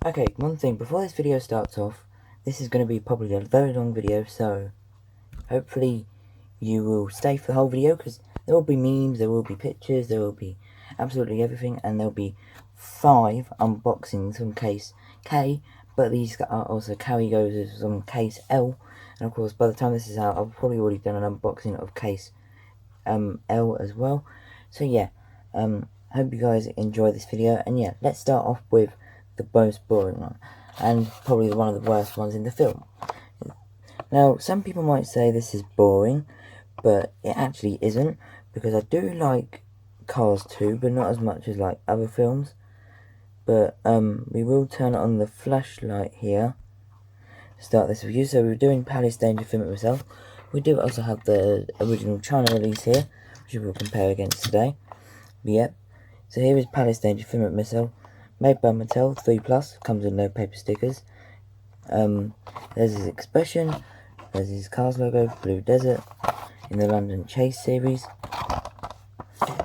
Okay, one thing, before this video starts off, this is going to be probably a very long video, so hopefully you will stay for the whole video, because there will be memes, there will be pictures, there will be absolutely everything, and there will be 5 unboxings from case K, but these are also carry goes on case L, and of course by the time this is out, I've probably already done an unboxing of case L as well. So yeah, hope you guys enjoy this video, and yeah, let's start off with the most boring one, and probably one of the worst ones in the film. Now, some people might say this is boring, but it actually isn't, because I do like Cars 2, but not as much as like other films. But we will turn on the flashlight here to start this review. So we're doing Palace Danger Film It Myself. We do also have the original China release here, which we will compare against today. But yep, so here is Palace Danger Film It Myself. Made by Mattel, 3+, comes with no paper stickers. There's his expression, there's his Cars logo, Blue Desert, in the London Chase series.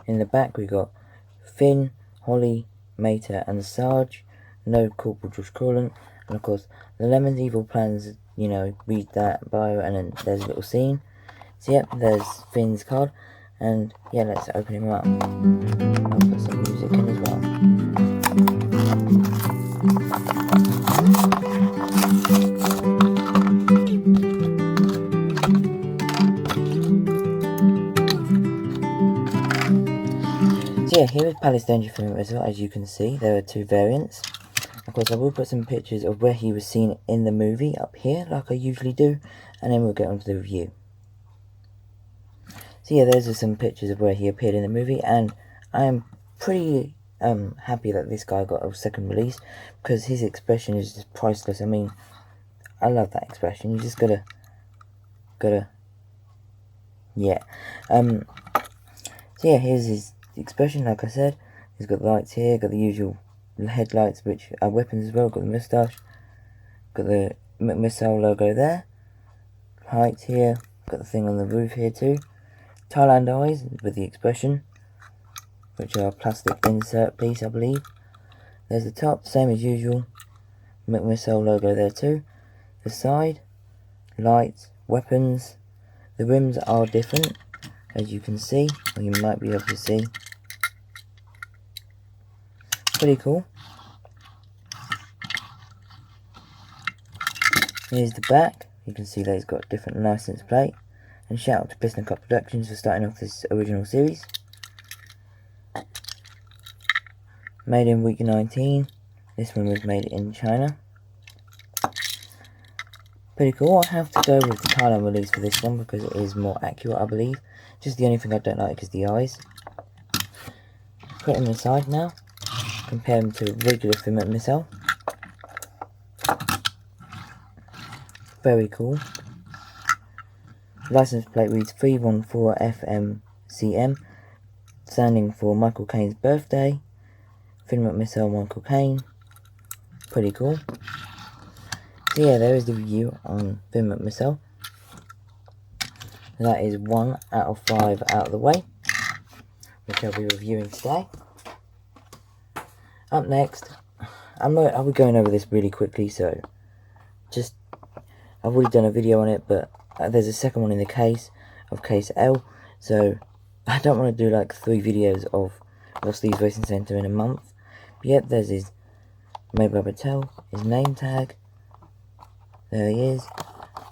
In the back we got Finn, Holly, Mater and Sarge, no Corporal Josh Corlent, and of course the Lemon's evil plans, you know, read that bio, and then there's a little scene. So yep, there's Finn's card, and yeah, let's open him up. I'll put some music in as well. So yeah, here is Palace Danger Film Result. As you can see, there are 2 variants. Of course, I will put some pictures of where he was seen in the movie up here, like I usually do, and then we'll get on to the review. So yeah, those are some pictures of where he appeared in the movie, and I am pretty happy that this guy got a second release, because his expression is just priceless. I mean, I love that expression. You just gotta, yeah. So yeah, here's his expression. Like I said, he's got the lights here, got the usual headlights, which are weapons as well. Got the moustache, got the missile logo there. Heights here, got the thing on the roof here too. Thailand eyes with the expression, which are a plastic insert piece, I believe. There's the top, same as usual. Missile logo there too. The side, lights, weapons. The rims are different, as you can see, or you might be able to see. Pretty cool. Here's the back. You can see that he's got a different license plate. And shout out to Dinoco Productions for starting off this original series. Made in week 19. This one was made in China. Pretty cool. I have to go with the Thailand release for this one because it is more accurate, I believe. Just the only thing I don't like is the eyes. Put him aside now. Compare him to a regular film at missile. Very cool. License plate reads 314FMCM, standing for Michael Caine's birthday. Film at missile Michael Caine. Pretty cool. So yeah, there is the review on Film at Missile. That is 1 out of 5 out of the way, which I'll be reviewing today. Up next, I'll be going over this really quickly, so I've already done a video on it, but there's a second one in the case of case L, so I don't want to do like 3 videos of Rust-Eze Racing Centre in a month. But yep, there's his made by Mattel, his name tag. There he is.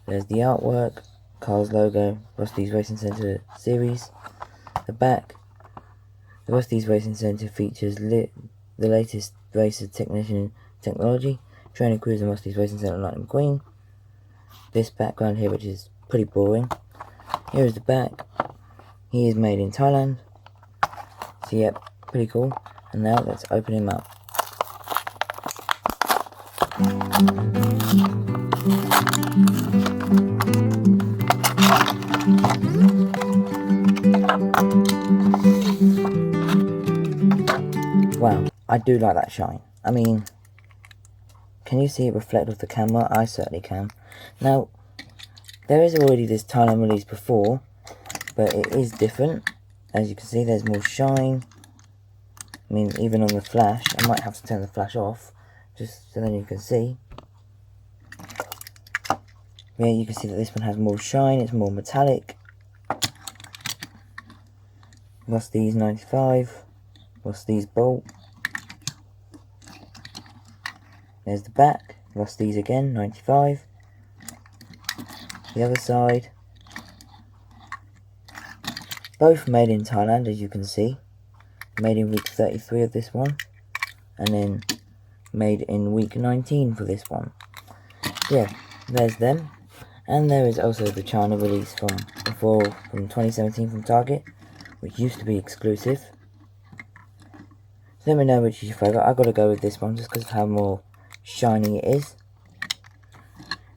There's the artwork, Cars logo, Rust-Eze Racing Centre series. The back. The Rust-Eze Racing Centre features the latest racer technology, training crews and Rust-Eze Racing Centre like McQueen. This background here, which is pretty boring. Here is the back. He is made in Thailand. So yep, pretty cool. And now let's open him up. Wow, I do like that shine. I mean, can you see it reflect off the camera? I certainly can. Now, there is already this Thailand release before, but it is different. As you can see, there's more shine. I mean, even on the flash, I might have to turn the flash off, just so then you can see. Yeah, you can see that this one has more shine, it's more metallic. Rust-Eze 95, Rust-Eze bolt. There's the back, Rust-Eze again, 95. The other side. Both made in Thailand, as you can see. Made in week 33 of this one. And then made in week 19 for this one. Yeah, there's them. And there is also the China release from 2017 from Target, which used to be exclusive. So let me know which is your favourite. I've got to go with this one just because of how more shiny it is.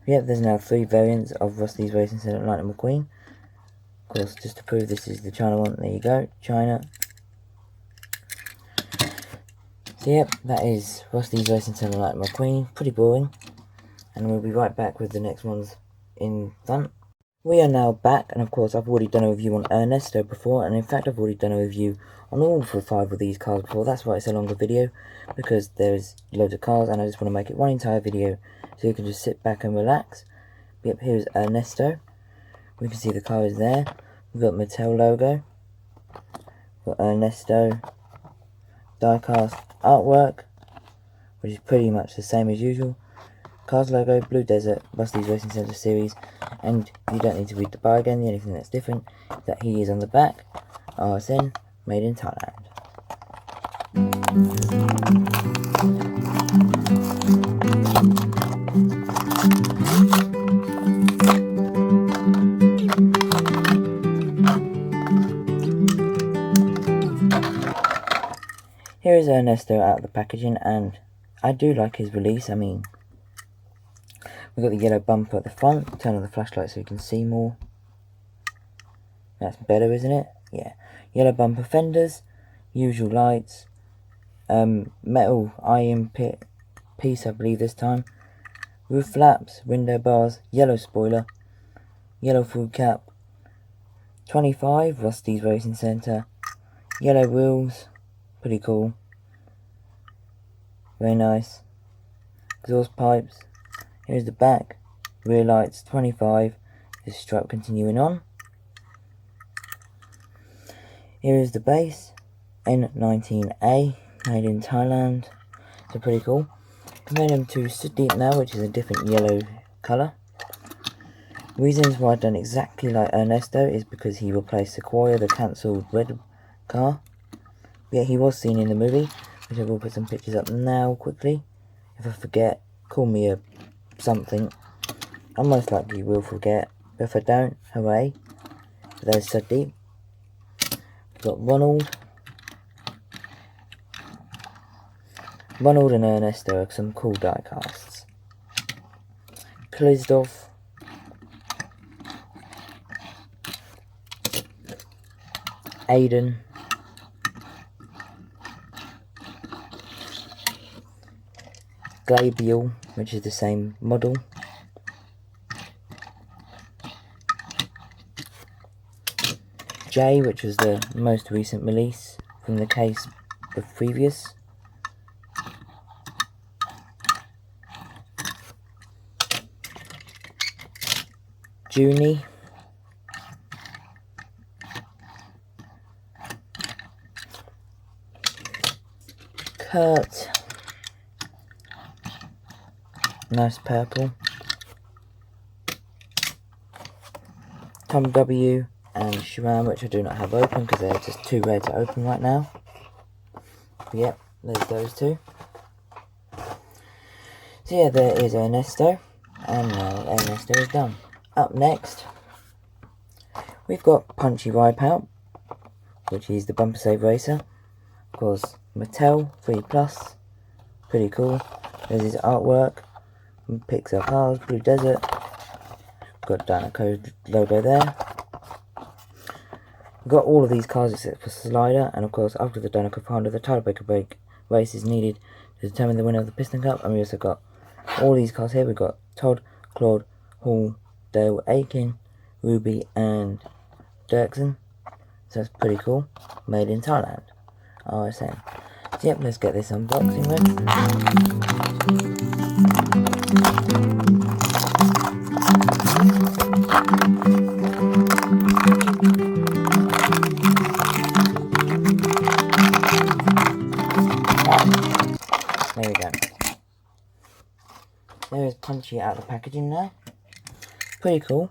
Yep, there's now 3 variants of Rust-Eze Racing Center Lightning McQueen. Of course, just to prove this is the China one, there you go, China. So yep, that is Rust-Eze Racing Center Lightning McQueen. Pretty boring. And we'll be right back with the next ones in front. We are now back, and of course I've already done a review on Ernesto before, and in fact I've already done a review on all 5 of these cars before. That's why it's a longer video, because there's loads of cars and I just want to make it one entire video so you can just sit back and relax. Yep, here's Ernesto. We can see the car is there. We've got Mattel logo. We've got Ernesto diecast artwork, which is pretty much the same as usual. Cars logo, Blue Desert, Rust-Eze Racing Center series, and you don't need to read the bar again. The only thing that's different is that he is on the back, RSN, made in Thailand. Here is Ernesto out of the packaging, and I do like his release. I mean, we've got the yellow bumper at the front. Turn on the flashlight so you can see more. That's better, isn't it? Yeah. Yellow bumper fenders, usual lights, metal iron piece, I believe this time. Roof flaps, window bars, yellow spoiler, yellow full cap. 25, Rust-Eze Racing Center. Yellow wheels, pretty cool. Very nice. Exhaust pipes. Here's the back, rear lights, 25, this stripe continuing on. Here is the base, N19A, made in Thailand, so pretty cool. Comparing them to Deep now, which is a different yellow colour. Reasons why I've done exactly like Ernesto is because he replaced Sequoia, the cancelled red car. Yeah, he was seen in the movie, which I will put some pictures up now quickly. If I forget, call me a something. I most likely will forget, but if I don't, hooray. There's Deep. We've got Ronald and Ernesto are some cool die casts. Klizdov. Aiden. Glabial, which is the same model. J, which was the most recent release from the case of previous. Junie. Kurt. Nice purple. Tom W. and Sharam, which I do not have open because they're just too rare to open right now. Yep, there's those two. So yeah, there is Ernesto, and now Ernesto is done. Up next, we've got Ponchy Wipeout, which is the bumper save racer. Of course, Mattel 3 Plus, pretty cool. There's his artwork, Pixar Cars, Blue Desert, got Dinoco logo there. We've got all of these cars except for Slider, and of course after the Dinoco 500 the tiebreaker break race is needed to determine the winner of the Piston Cup, and we also got all these cars here. We've got Todd, Claude, Hall, Dale, Aiken, Ruby and Dirksen, so that's pretty cool, made in Thailand, RSN. So yep, let's get this unboxing ready. There we go. There is Ponchy out of the packaging now. Pretty cool.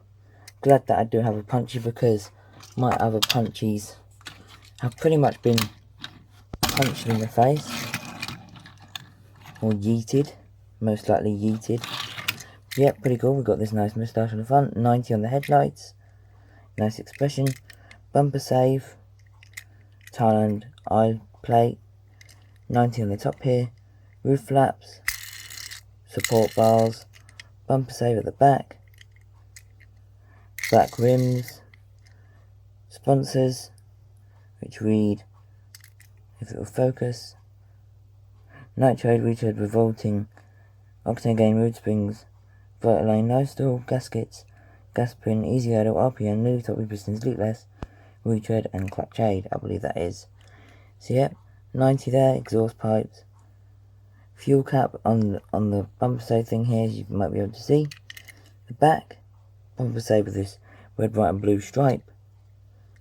Glad that I do have a Ponchy because my other Ponchies have pretty much been punched in the face. Or yeeted. Most likely yeeted. Yep, pretty cool. We've got this nice moustache on the front. 90 on the headlights. Nice expression. Bumper save. Thailand eye plate. 90 on the top here. Roof flaps. Support bars. Bumper save at the back. Black rims. Sponsors, which read, if it will focus, Nitride, Retread, Revolting, Octane Gain, Road Springs, Vitaline, Lifestyle, Gaskets, Gas Pin, Easy Idle, RPM, New Top Pistons, Leakless, Retread, and Clutch Aid, I believe that is. So yep, 90 there, exhaust pipes, fuel cap on the bumper save thing here, as you might be able to see. The back, bumper save with this red, white and blue stripe.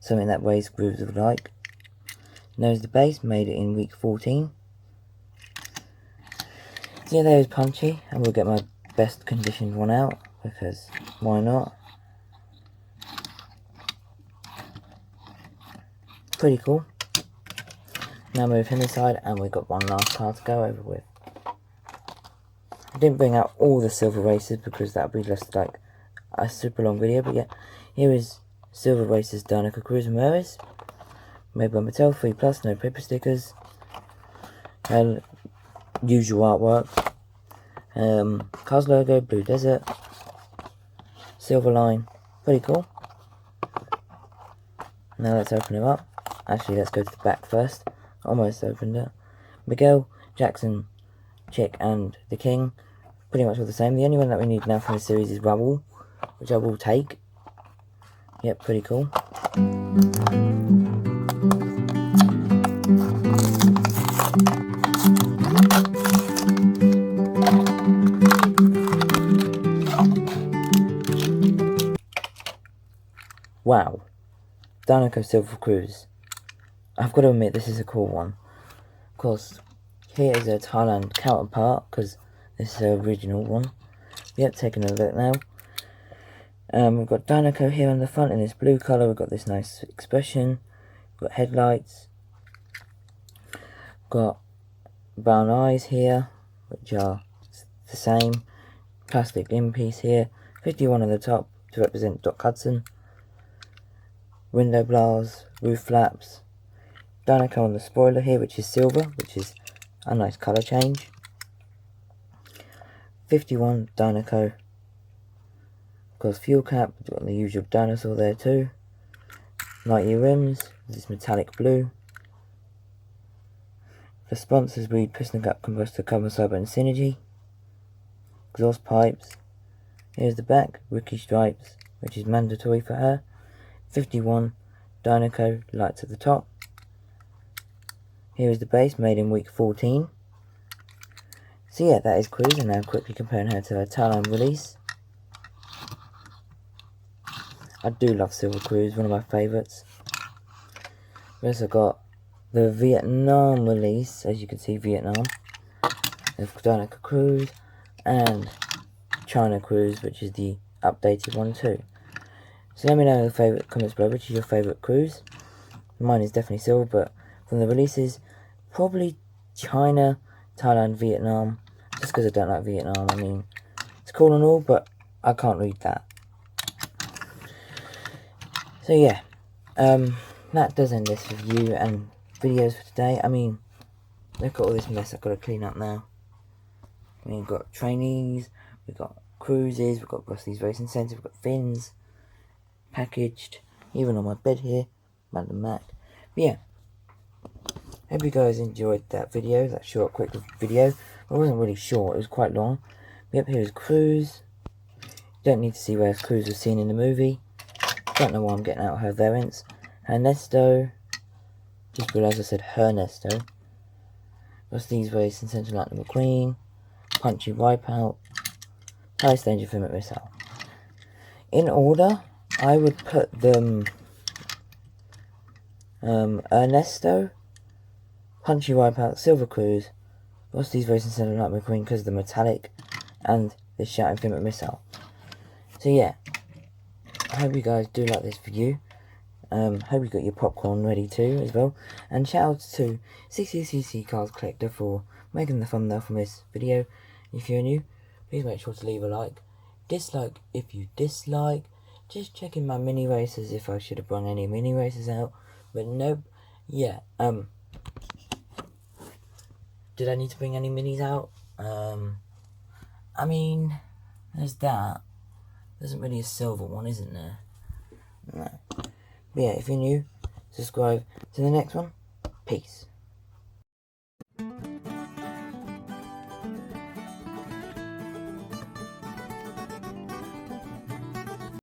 Something that Waze Grooves would like. There's the base, made it in week 14. So yeah, there's Ponchy, and we'll get my best conditioned one out, because why not? Pretty cool. Now move him aside, and we've got one last car to go over with. I didn't bring out all the silver races, because that would be just like a super long video, but yeah, here is Silver Races Dinoco Cruz Ramirez, made by Mattel, 3 Plus, no paper stickers, usual artwork, Cars logo, Blue Desert, Silver line, pretty cool. Now let's open him up. Actually, let's go to the back first. Almost opened it. Miguel, Jackson, Chick and the King, pretty much all the same. The only one that we need now from this series is Rubble, which I will take. Yep, pretty cool. Wow. Dinoco Silver Cruz. I've got to admit, this is a cool one. Of course, here is a Thailand counterpart, because this is the original one. Yep, taking a look now. We've got Dinoco here on the front in this blue colour. We've got this nice expression. We've got headlights. Got brown eyes here, which are the same. Plastic in piece here. 51 on the top to represent Doc Hudson. Window bars, roof flaps. Dinoco on the spoiler here, which is silver, which is a nice colour change. 51 Dinoco. Of course, fuel cap, we've got the usual dinosaur there too. Lightyear rims, this metallic blue. For sponsors, read Piston Cup, Combustor, Carbon Cyber and Synergy. Exhaust pipes. Here's the back, Rookie stripes, which is mandatory for her. 51 Dinoco, lights at the top. Here is the base, made in week 14. So yeah, that is Cruz, and now quickly comparing her to her Thailand release. I do love Silver Cruz, one of my favourites. We also got the Vietnam release, as you can see, Vietnam. There's Dinoco Cruz and China Cruz, which is the updated one too. So let me know in the favourite comments below, which is your favourite Cruz. Mine is definitely Silver, but from the releases, probably China, Thailand, Vietnam. Just because I don't like Vietnam. I mean, it's cool and all, but I can't read that. So yeah, that does end this review and videos for today. I mean, look at all this mess I've got to clean up now. We've got trainees, we've got cruises, we've got Rust-Eze Racing Centre, we've got fins, packaged, even on my bed here, Matt and Mac. But yeah, hope you guys enjoyed that video, that short, quick video. It wasn't really short, it was quite long. Yep, here's Cruz. Don't need to see where Cruz was seen in the movie. Don't know why I'm getting out her variants. Ernesto. Just realised I said Ernesto. Rust-Eze Racing Centre like McQueen. Ponchy Wipeout. Highest danger film missile. In order, I would put them Ernesto, Punchy Wipeout, Silver Cruz, Rust-Eze Racing Centre like McQueen because of the metallic and the shouting film missile. So yeah, I hope you guys do like this video. Hope you got your popcorn ready too as well. And shout out to CCCC Cars Collector for making the thumbnail from this video. If you're new, please make sure to leave a like. Dislike if you dislike. Just checking my mini races if I should have brought any mini races out. But nope. Yeah, did I need to bring any minis out? I mean, there's that. There's isn't really a silver one, isn't there? No. But yeah, if you're new, subscribe to the next one. Peace.